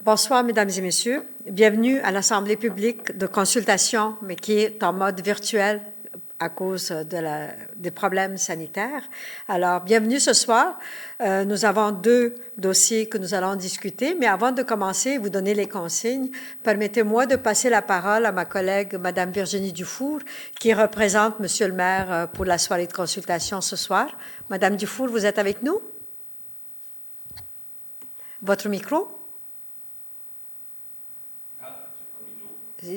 Bonsoir, Mesdames et Messieurs. Bienvenue à l'Assemblée publique de consultation, mais qui est en mode virtuel à cause des problèmes sanitaires. Alors, bienvenue ce soir. Nous avons deux dossiers que nous allons discuter, mais avant de commencer et vous donner les consignes, permettez-moi de passer la parole à ma collègue, Madame Virginie Dufour, qui représente Monsieur le maire pour la soirée de consultation ce soir. Madame Dufour, vous êtes avec nous? Votre micro?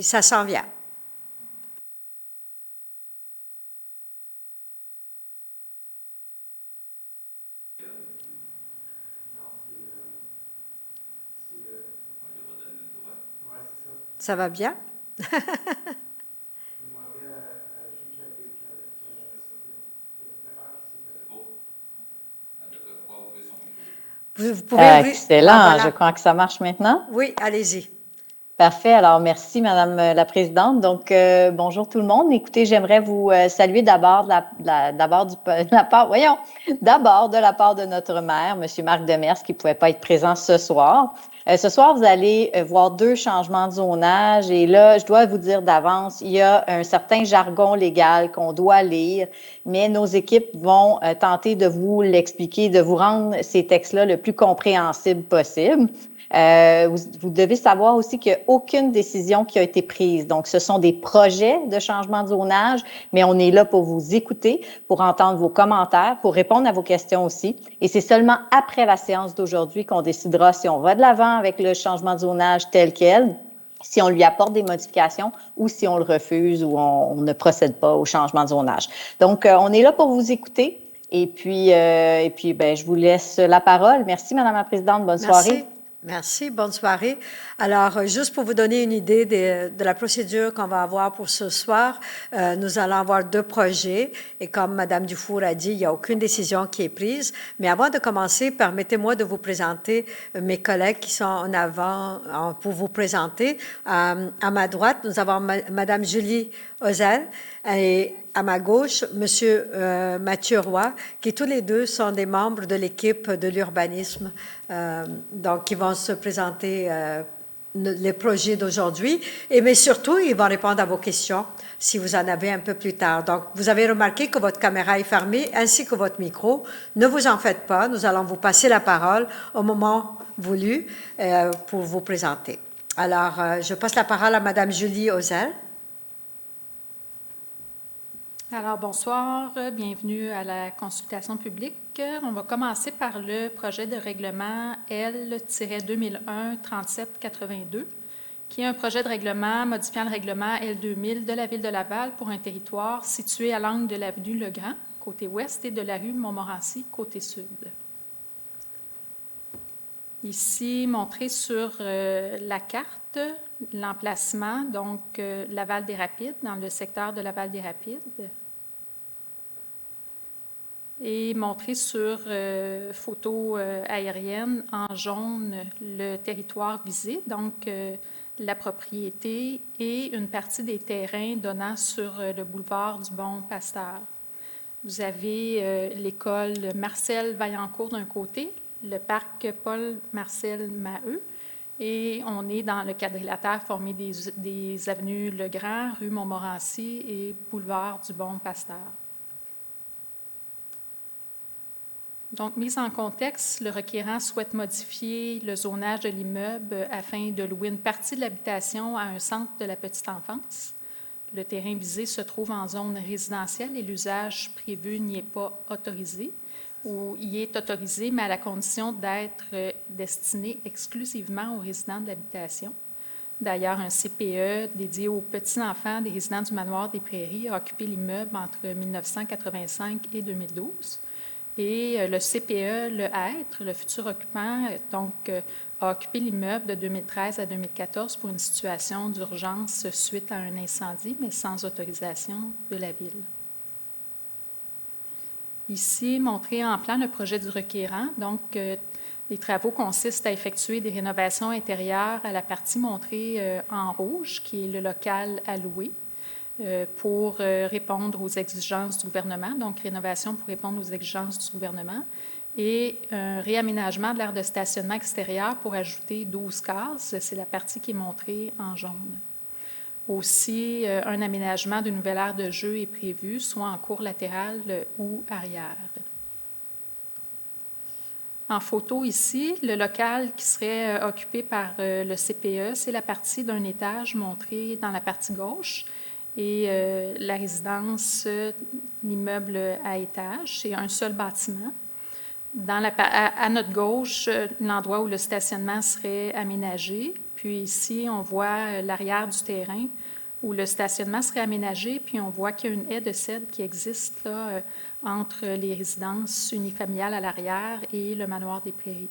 Ça s'en vient. Ça va bien? Vous pouvez excellent, voilà. Je crois que ça marche maintenant. Oui, allez-y. Parfait. Alors, merci, Madame la Présidente. Donc, bonjour tout le monde. Écoutez, j'aimerais vous saluer d'abord de la part de notre maire, Monsieur Marc Demers, qui ne pouvait pas être présent ce soir. Ce soir, vous allez voir deux changements de zonage. Et là, je dois vous dire d'avance, il y a un certain jargon légal qu'on doit lire, mais nos équipes vont tenter de vous l'expliquer, de vous rendre ces textes-là le plus compréhensibles possible. Vous devez savoir aussi qu'il n'y a aucune décision qui a été prise. Donc, ce sont des projets de changement de zonage, mais on est là pour vous écouter, pour entendre vos commentaires, pour répondre à vos questions aussi. Et c'est seulement après la séance d'aujourd'hui qu'on décidera si on va de l'avant avec le changement de zonage tel quel, si on lui apporte des modifications ou si on le refuse ou on ne procède pas au changement de zonage. Donc, on est là pour vous écouter. Et puis, je vous laisse la parole. Merci, Madame la Présidente. Bonne soirée. Merci, bonne soirée. Alors, juste pour vous donner une idée de la procédure qu'on va avoir pour ce soir, nous allons avoir deux projets et comme Madame Dufour a dit, il n'y a aucune décision qui est prise. Mais avant de commencer, permettez-moi de vous présenter mes collègues qui sont en avant pour vous présenter. À ma droite, nous avons Madame Julie Ozel et à ma gauche, Monsieur Mathieu Roy, qui tous les deux sont des membres de l'équipe de l'urbanisme, donc qui vont se présenter les projets d'aujourd'hui, mais surtout, ils vont répondre à vos questions si vous en avez un peu plus tard. Donc, vous avez remarqué que votre caméra est fermée ainsi que votre micro. Ne vous en faites pas, nous allons vous passer la parole au moment voulu pour vous présenter. Alors, je passe la parole à Madame Julie Ozel. Alors, bonsoir, bienvenue à la consultation publique. On va commencer par le projet de règlement L-2001-3782, qui est un projet de règlement modifiant le règlement L-2000 de la Ville de Laval pour un territoire situé à l'angle de l'avenue Legrand, côté ouest, et de la rue Montmorency, côté sud. Ici, montré sur la carte, l'emplacement, donc Laval-des-Rapides, dans le secteur de Laval-des-Rapides. Et montrer sur photo aérienne en jaune le territoire visé, donc la propriété et une partie des terrains donnant sur le boulevard du Bon-Pasteur. Vous avez l'école Marcel Vaillancourt d'un côté, le parc Paul-Marcel Maheu, et on est dans le quadrilatère formé des avenues Legrand, rue Montmorency et boulevard du Bon-Pasteur. Donc, mise en contexte, le requérant souhaite modifier le zonage de l'immeuble afin de louer une partie de l'habitation à un centre de la petite enfance. Le terrain visé se trouve en zone résidentielle et l'usage prévu n'y est pas autorisé, ou y est autorisé, mais à la condition d'être destiné exclusivement aux résidents de l'habitation. D'ailleurs, un CPE dédié aux petits-enfants des résidents du manoir des Prairies a occupé l'immeuble entre 1985 et 2012. Et le CPE, le Être, le futur occupant, donc, a occupé l'immeuble de 2013 à 2014 pour une situation d'urgence suite à un incendie, mais sans autorisation de la Ville. Ici, montré en plan le projet du requérant. Donc, les travaux consistent à effectuer des rénovations intérieures à la partie montrée en rouge, qui est le local à louer, pour répondre aux exigences du gouvernement, donc rénovation pour répondre aux exigences du gouvernement, et un réaménagement de l'aire de stationnement extérieur pour ajouter 12 cases. C'est la partie qui est montrée en jaune. Aussi, un aménagement d'une nouvelle aire de jeu est prévu, soit en cour latérale ou arrière. En photo ici, le local qui serait occupé par le CPE, c'est la partie d'un étage montrée dans la partie gauche et la résidence, l'immeuble à étage, c'est un seul bâtiment. À notre gauche, l'endroit où le stationnement serait aménagé. Puis ici, on voit l'arrière du terrain où le stationnement serait aménagé, puis on voit qu'il y a une haie de cèdre qui existe là, entre les résidences unifamiliales à l'arrière et le manoir des Prairies.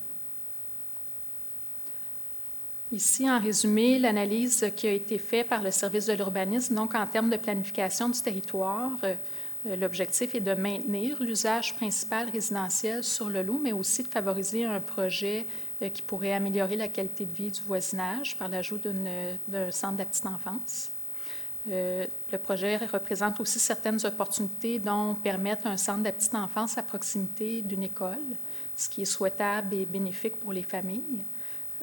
Ici, en résumé, l'analyse qui a été faite par le service de l'urbanisme, donc en termes de planification du territoire, l'objectif est de maintenir l'usage principal résidentiel sur le lot, mais aussi de favoriser un projet qui pourrait améliorer la qualité de vie du voisinage par l'ajout d'un centre de la petite enfance. Le projet représente aussi certaines opportunités dont permettre un centre de la petite enfance à proximité d'une école, ce qui est souhaitable et bénéfique pour les familles.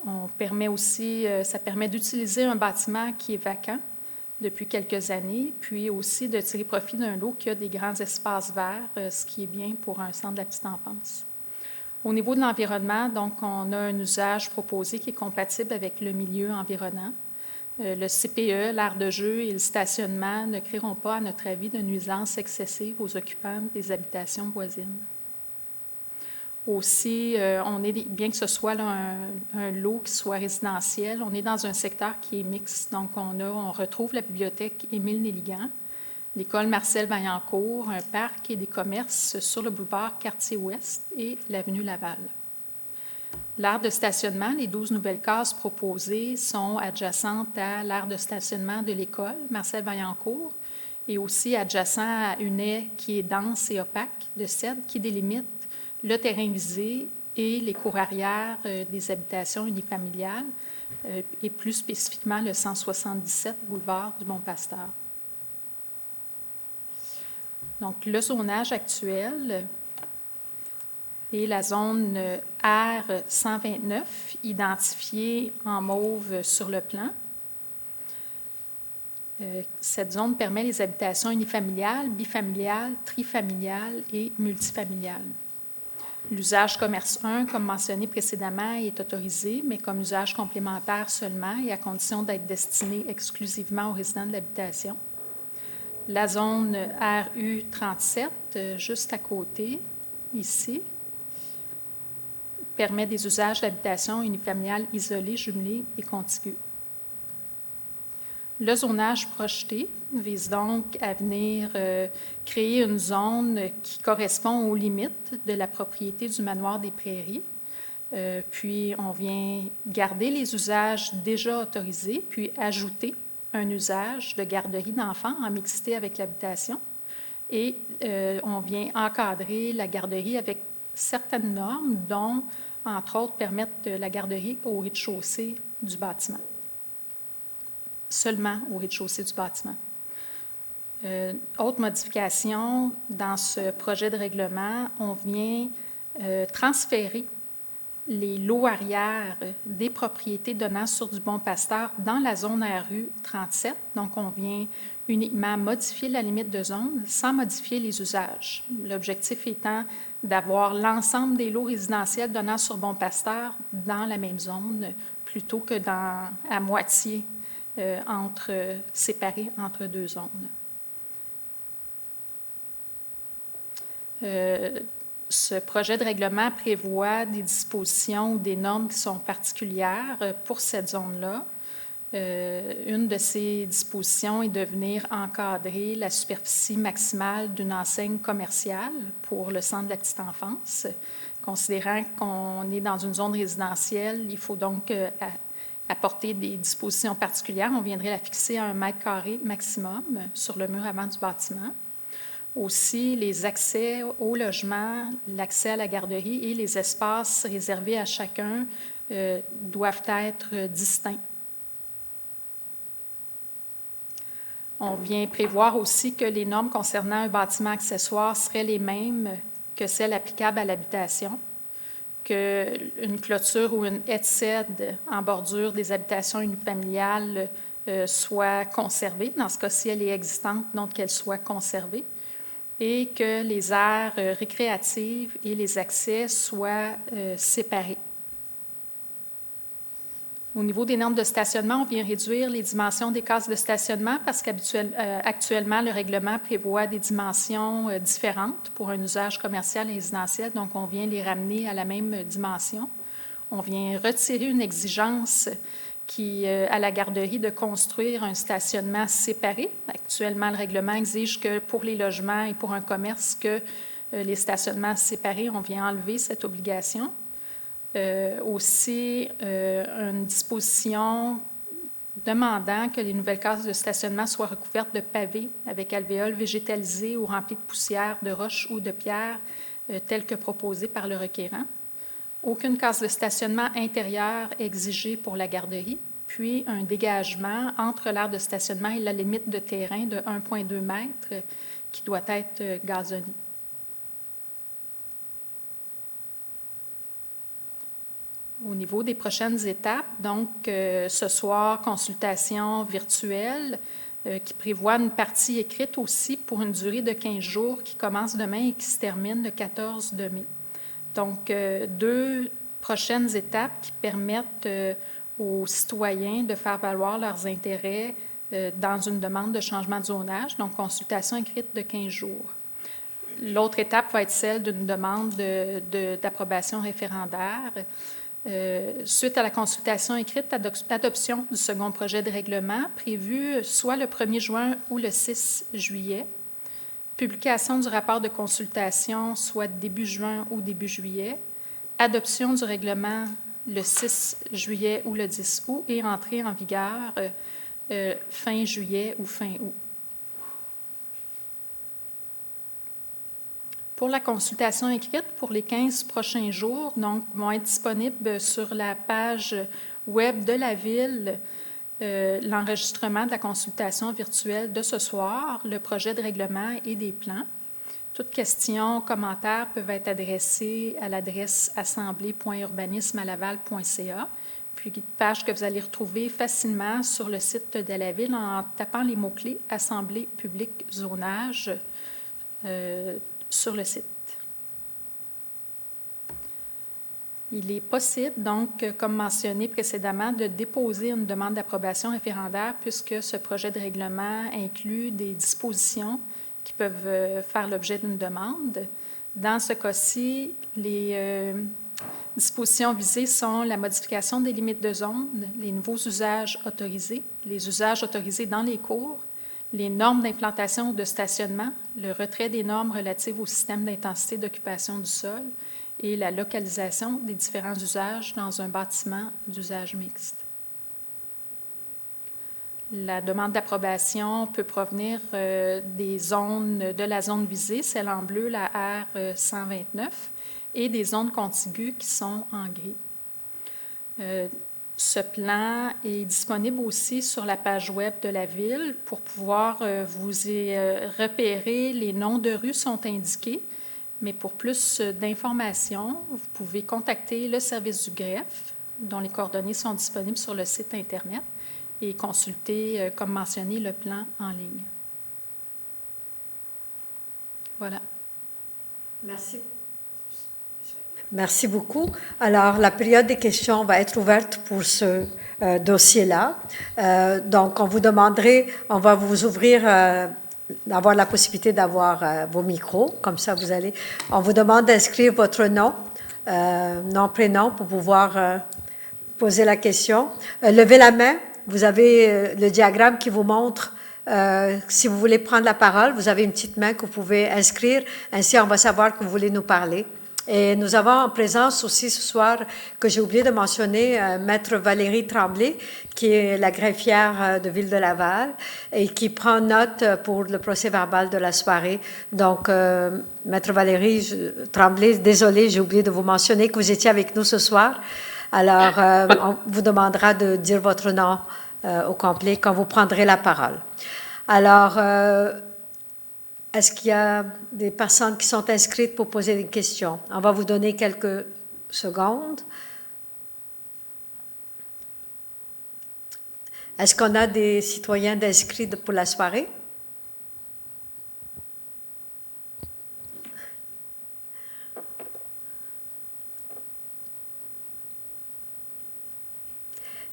Ça permet d'utiliser un bâtiment qui est vacant depuis quelques années, puis aussi de tirer profit d'un lot qui a des grands espaces verts, ce qui est bien pour un centre de la petite enfance. Au niveau de l'environnement, donc, on a un usage proposé qui est compatible avec le milieu environnant. Le CPE, l'aire de jeu et le stationnement ne créeront pas, à notre avis, de nuisances excessives aux occupants des habitations voisines. Aussi, bien que ce soit là, un lot qui soit résidentiel, on est dans un secteur qui est mixte. Donc, on retrouve la bibliothèque Émile Nelligan, l'école Marcel Vaillancourt, un parc et des commerces sur le boulevard Cartier-Ouest et l'avenue Laval. L'aire de stationnement, les 12 nouvelles cases proposées sont adjacentes à l'aire de stationnement de l'école Marcel Vaillancourt et aussi adjacent à une haie qui est dense et opaque de cèdre qui délimite le terrain visé et les cours arrière des habitations unifamiliales et plus spécifiquement le 177 boulevard du Bon-Pasteur. Donc, le zonage actuel et la zone R129, identifiée en mauve sur le plan. Cette zone permet les habitations unifamiliales, bifamiliales, trifamiliales et multifamiliales. L'usage commerce 1, comme mentionné précédemment, est autorisé, mais comme usage complémentaire seulement et à condition d'être destiné exclusivement aux résidents de l'habitation. La zone RU37, juste à côté, ici, permet des usages d'habitation unifamiliale isolés, jumelés et contigus. Le zonage projeté vise donc à venir créer une zone qui correspond aux limites de la propriété du manoir des Prairies. Puis, on vient garder les usages déjà autorisés, puis ajouter un usage de garderie d'enfants en mixité avec l'habitation. Et on vient encadrer la garderie avec certaines normes, dont, entre autres, permettre la garderie au rez-de-chaussée du bâtiment. Seulement au rez-de-chaussée du bâtiment. Autre modification, dans ce projet de règlement, on vient transférer les lots arrière des propriétés donnant sur du Bon-Pasteur dans la zone RU 37. Donc, on vient uniquement modifier la limite de zone sans modifier les usages. L'objectif étant d'avoir l'ensemble des lots résidentiels donnant sur Bon-Pasteur dans la même zone plutôt que à moitié séparés entre deux zones. Ce projet de règlement prévoit des dispositions ou des normes qui sont particulières pour cette zone-là. Une de ces dispositions est de venir encadrer la superficie maximale d'une enseigne commerciale pour le centre de la petite enfance. Considérant qu'on est dans une zone résidentielle, il faut donc apporter des dispositions particulières. On viendrait la fixer à 1 mètre carré maximum sur le mur avant du bâtiment. Aussi, les accès au logement, l'accès à la garderie et les espaces réservés à chacun doivent être distincts. On vient prévoir aussi que les normes concernant un bâtiment accessoire seraient les mêmes que celles applicables à l'habitation. qu'une clôture ou une haie de cèdre en bordure des habitations unifamiliales soit conservée. Dans ce cas-ci, elle est existante, donc qu'elle soit conservée. Et que les aires récréatives et les accès soient séparés. Au niveau des normes de stationnement, on vient réduire les dimensions des cases de stationnement parce qu'actuellement, le règlement prévoit des dimensions différentes pour un usage commercial et résidentiel, donc on vient les ramener à la même dimension. On vient retirer une exigence à la garderie de construire un stationnement séparé. Actuellement, le règlement exige que pour les logements et pour un commerce, que les stationnements séparés, on vient enlever cette obligation. Aussi, une disposition demandant que les nouvelles cases de stationnement soient recouvertes de pavés avec alvéoles végétalisés ou remplis de poussière, de roches ou de pierres, telles que proposées par le requérant. Aucune case de stationnement intérieure exigée pour la garderie, puis un dégagement entre l'aire de stationnement et la limite de terrain de 1,2 mètres qui doit être gazonné. Au niveau des prochaines étapes, donc ce soir, consultation virtuelle qui prévoit une partie écrite aussi pour une durée de 15 jours qui commence demain et qui se termine le 14 mai. Donc, 2 prochaines étapes qui permettent aux citoyens de faire valoir leurs intérêts dans une demande de changement de zonage, donc consultation écrite de 15 jours. L'autre étape va être celle d'une demande d'approbation référendaire. Suite à la consultation écrite, adoption du second projet de règlement prévu soit le 1er juin ou le 6 juillet. Publication du rapport de consultation, soit début juin ou début juillet. Adoption du règlement le 6 juillet ou le 10 août et entrée en vigueur fin juillet ou fin août. Pour la consultation écrite, pour les 15 prochains jours, donc, vont être disponibles sur la page web de la Ville l'enregistrement de la consultation virtuelle de ce soir, le projet de règlement et des plans. Toutes questions, commentaires peuvent être adressés à l'adresse assemblée.urbanisme@laval.ca, puis une page que vous allez retrouver facilement sur le site de la Ville en tapant les mots-clés « Assemblée publique zonage » sur le site. Il est possible, donc, comme mentionné précédemment, de déposer une demande d'approbation référendaire puisque ce projet de règlement inclut des dispositions qui peuvent faire l'objet d'une demande. Dans ce cas-ci, les dispositions visées sont la modification des limites de zone, les nouveaux usages autorisés, les usages autorisés dans les cours, les normes d'implantation ou de stationnement, le retrait des normes relatives au système d'intensité d'occupation du sol et la localisation des différents usages dans un bâtiment d'usage mixte. La demande d'approbation peut provenir des zones de la zone visée, celle en bleu, la R129, et des zones contiguës qui sont en gris. Ce plan est disponible aussi sur la page web de la Ville. Pour pouvoir vous y repérer, les noms de rues sont indiqués, mais pour plus d'informations, vous pouvez contacter le service du greffe, dont les coordonnées sont disponibles sur le site Internet, et consulter, comme mentionné, le plan en ligne. Voilà. Merci. Merci beaucoup. Alors, la période des questions va être ouverte pour ce dossier-là. Donc, on va vous ouvrir, avoir la possibilité d'avoir vos micros. Comme ça, on vous demande d'inscrire votre nom, prénom, pour pouvoir poser la question. Levez la main. Vous avez le diagramme qui vous montre si vous voulez prendre la parole. Vous avez une petite main que vous pouvez inscrire. Ainsi, on va savoir que vous voulez nous parler. Et nous avons en présence aussi ce soir, que j'ai oublié de mentionner, Maître Valérie Tremblay, qui est la greffière de Ville de Laval et qui prend note pour le procès-verbal de la soirée. Donc, Maître Valérie Tremblay, désolée, j'ai oublié de vous mentionner que vous étiez avec nous ce soir. Alors, on vous demandera de dire votre nom au complet quand vous prendrez la parole. Alors, est-ce qu'il y a des personnes qui sont inscrites pour poser des questions? On va vous donner quelques secondes. Est-ce qu'on a des citoyens d'inscrits pour la soirée?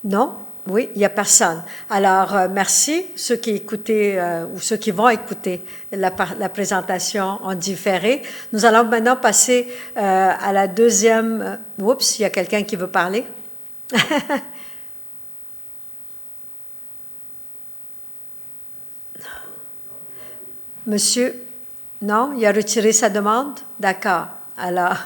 Non? Oui, il n'y a personne. Alors, merci ceux qui écoutaient ou ceux qui vont écouter la présentation en différé. Nous allons maintenant passer à la deuxième. Oups, il y a quelqu'un qui veut parler. Monsieur, non, il a retiré sa demande? D'accord. Alors,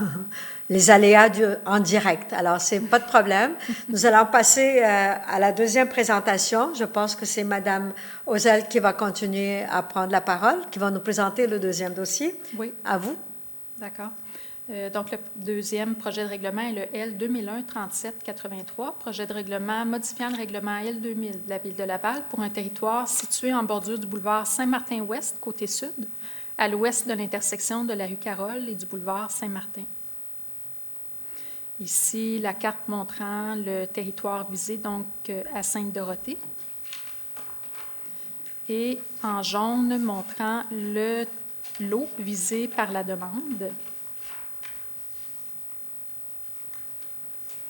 les aléas en direct. Alors, c'est pas de problème. Nous allons passer à la deuxième présentation. Je pense que c'est Madame Ozel qui va continuer à prendre la parole, qui va nous présenter le deuxième dossier. Oui. À vous. D'accord. Donc, le deuxième projet de règlement est le L 2001-37-83, projet de règlement modifiant le règlement L 2000 de la Ville de Laval pour un territoire situé en bordure du boulevard Saint-Martin-Ouest, côté sud, à l'ouest de l'intersection de la rue Carole et du boulevard Saint-Martin. Ici, la carte montrant le territoire visé, donc à Sainte-Dorothée. Et en jaune, montrant le lot visé par la demande.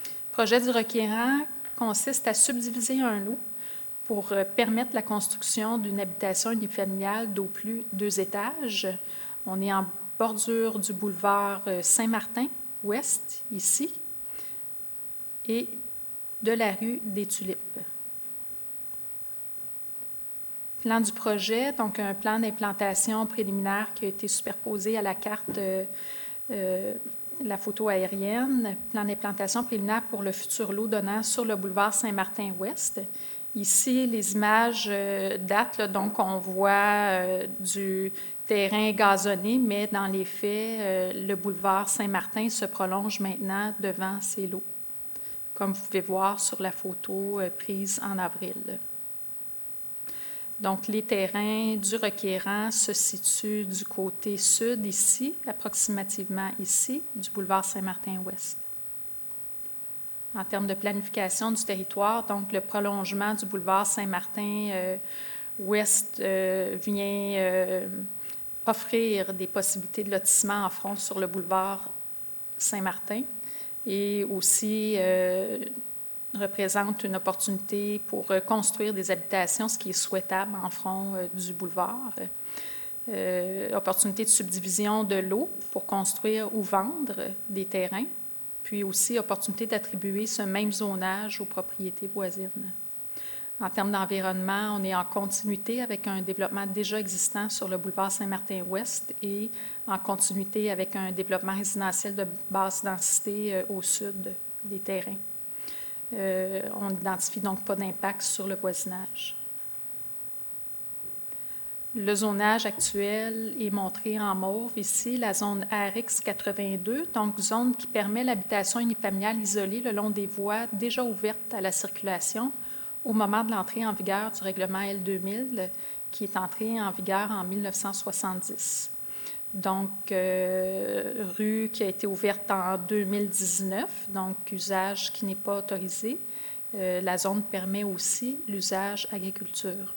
Le projet du requérant consiste à subdiviser un lot pour permettre la construction d'une habitation unifamiliale d'au plus 2 étages. On est en bordure du boulevard Saint-Martin, ici, et de la rue des Tulipes. Plan du projet, donc un plan d'implantation préliminaire qui a été superposé à la carte la photo aérienne, plan d'implantation préliminaire pour le futur lot donnant sur le boulevard Saint-Martin-Ouest. Ici, les images datent, là, donc on voit du terrain gazonné, mais dans les faits, le boulevard Saint-Martin se prolonge maintenant devant ces lots, comme vous pouvez voir sur la photo prise en avril. Donc, les terrains du requérant se situent du côté sud, ici, approximativement ici, du boulevard Saint-Martin-Ouest. En termes de planification du territoire, donc le prolongement du boulevard Saint-Martin-Ouest vient offrir des possibilités de lotissement en front sur le boulevard Saint-Martin et aussi représente une opportunité pour construire des habitations, ce qui est souhaitable en front du boulevard. Opportunité de subdivision de lot pour construire ou vendre des terrains, puis aussi opportunité d'attribuer ce même zonage aux propriétés voisines. En termes d'environnement, on est en continuité avec un développement déjà existant sur le boulevard Saint-Martin-Ouest et en continuité avec un développement résidentiel de basse densité au sud des terrains. On n'identifie donc pas d'impact sur le voisinage. Le zonage actuel est montré en mauve ici, la zone RX 82, donc zone qui permet l'habitation unifamiliale isolée le long des voies déjà ouvertes à la circulation au moment de l'entrée en vigueur du règlement L 2000, qui est entré en vigueur en 1970. Donc, rue qui a été ouverte en 2019, donc usage qui n'est pas autorisé. La zone permet aussi l'usage agriculture.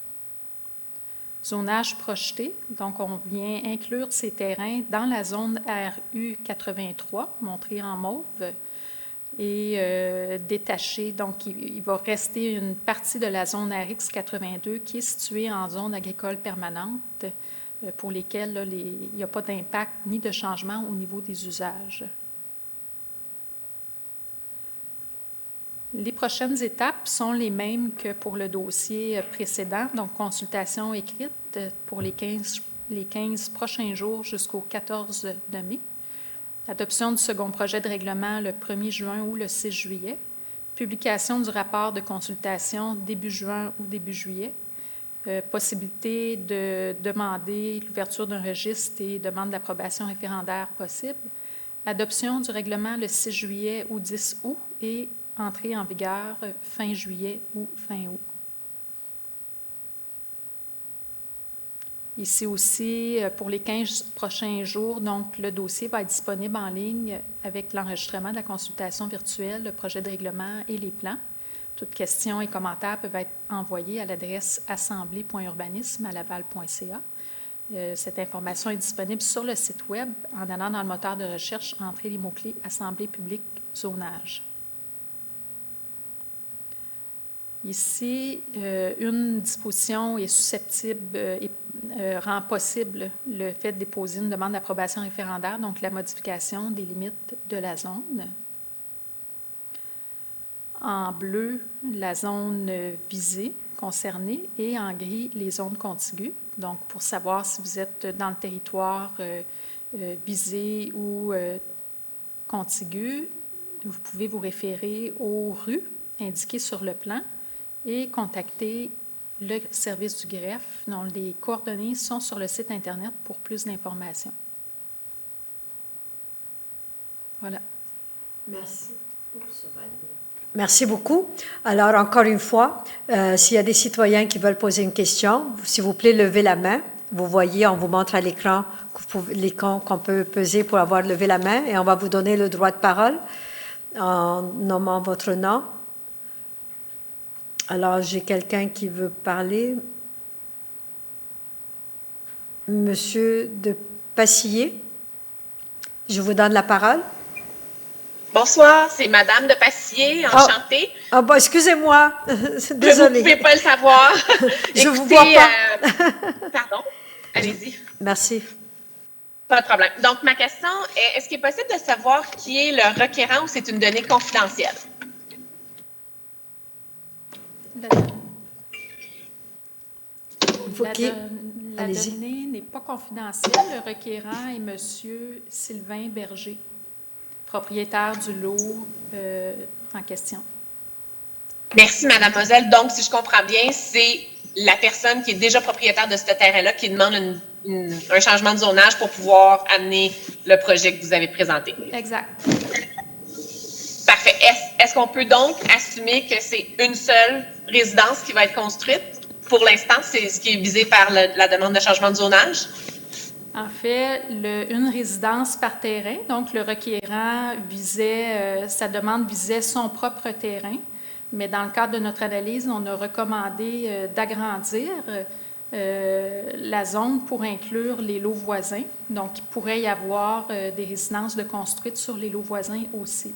Zonage projeté, donc on vient inclure ces terrains dans la zone RU 83, montrée en mauve, et détaché. Donc, il va rester une partie de la zone RX 82 qui est située en zone agricole permanente, pour lesquels là, il n'y a pas d'impact ni de changement au niveau des usages. Les prochaines étapes sont les mêmes que pour le dossier précédent, donc consultation écrite pour les 15 prochains jours jusqu'au 14 de mai. Adoption du second projet de règlement le 1er juin ou le 6 juillet. Publication du rapport de consultation début juin ou début juillet. Possibilité de demander l'ouverture d'un registre et demande d'approbation référendaire possible. Adoption du règlement le 6 juillet ou 10 août et entrée en vigueur fin juillet ou fin août. Ici aussi, pour les 15 prochains jours, donc le dossier va être disponible en ligne avec l'enregistrement de la consultation virtuelle, le projet de règlement et les plans. Toutes questions et commentaires peuvent être envoyés à l'adresse assemblée.urbanisme@laval.ca. Cette information est disponible sur le site Web en allant dans le moteur de recherche, entrer les mots-clés « Assemblée publique zonage ». Ici, une disposition est susceptible rend possible le fait de déposer une demande d'approbation référendaire, donc la modification des limites de la zone. En bleu, la zone visée, concernée, et en gris, les zones contiguës. Donc, pour savoir si vous êtes dans le territoire visé ou contigu, vous pouvez vous référer aux rues indiquées sur le plan et contacter le service du greffe, dont les coordonnées sont sur le site Internet pour plus d'informations. Voilà. Merci. Merci beaucoup. Alors, encore une fois, s'il y a des citoyens qui veulent poser une question, s'il vous plaît, levez la main. Vous voyez, on vous montre à l'écran l'icône qu'on peut peser pour avoir levé la main et on va vous donner le droit de parole en nommant votre nom. Alors, j'ai quelqu'un qui veut parler. Monsieur de Passillé, je vous donne la parole. Bonsoir, c'est Madame de Passillé, enchantée. Ah bon, excusez-moi, désolée. Vous ne pouvez pas le savoir. Je ne vous vois pas. Pardon, allez-y. Merci. Pas de problème. Donc, ma question est, est-ce qu'il est possible de savoir qui est le requérant ou c'est une donnée confidentielle? La Allez-y. donnée n'est pas confidentielle. Le requérant est M. Sylvain Berger, propriétaire du lot en question. Merci, mademoiselle. Donc, si je comprends bien, c'est la personne qui est déjà propriétaire de ce terrain-là qui demande un changement de zonage pour pouvoir amener le projet que vous avez présenté. Exact. Parfait. Est-ce qu'on peut donc assumer que c'est une seule résidence qui va être construite? Pour l'instant, c'est ce qui est visé par la demande de changement de zonage? En fait, une résidence par terrain, donc le requérant sa demande visait son propre terrain, mais dans le cadre de notre analyse, on a recommandé d'agrandir la zone pour inclure les lots voisins. Donc, il pourrait y avoir des résidences de construites sur les lots voisins aussi.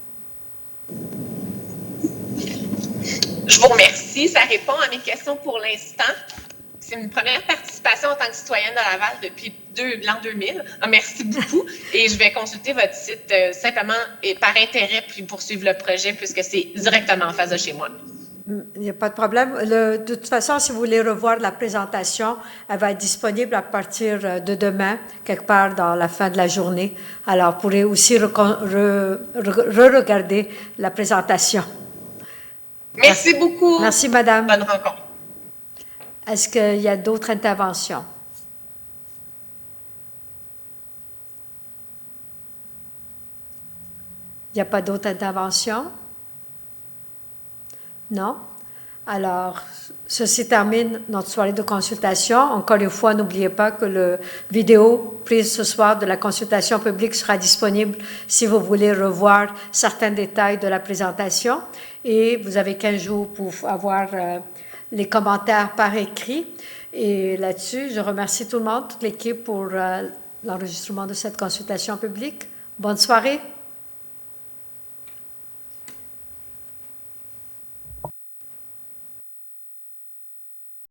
Je vous remercie. Ça répond à mes questions pour l'instant. C'est une première participation en tant que citoyenne de Laval depuis l'an 2000. Merci beaucoup. Et je vais consulter votre site simplement et par intérêt puis poursuivre le projet puisque c'est directement en face de chez moi. Il n'y a pas de problème. De toute façon, si vous voulez revoir la présentation, elle va être disponible à partir de demain, quelque part dans la fin de la journée. Alors, vous pourrez aussi re-regarder la présentation. Merci beaucoup. Merci, madame. Bonne rencontre. Est-ce qu'il y a d'autres interventions? Il n'y a pas d'autres interventions? Non? Alors, ceci termine notre soirée de consultation. Encore une fois, n'oubliez pas que la vidéo prise ce soir de la consultation publique sera disponible si vous voulez revoir certains détails de la présentation. Et vous avez 15 jours pour avoir les commentaires par écrit. Et là-dessus, je remercie tout le monde, toute l'équipe pour l'enregistrement de cette consultation publique. Bonne soirée.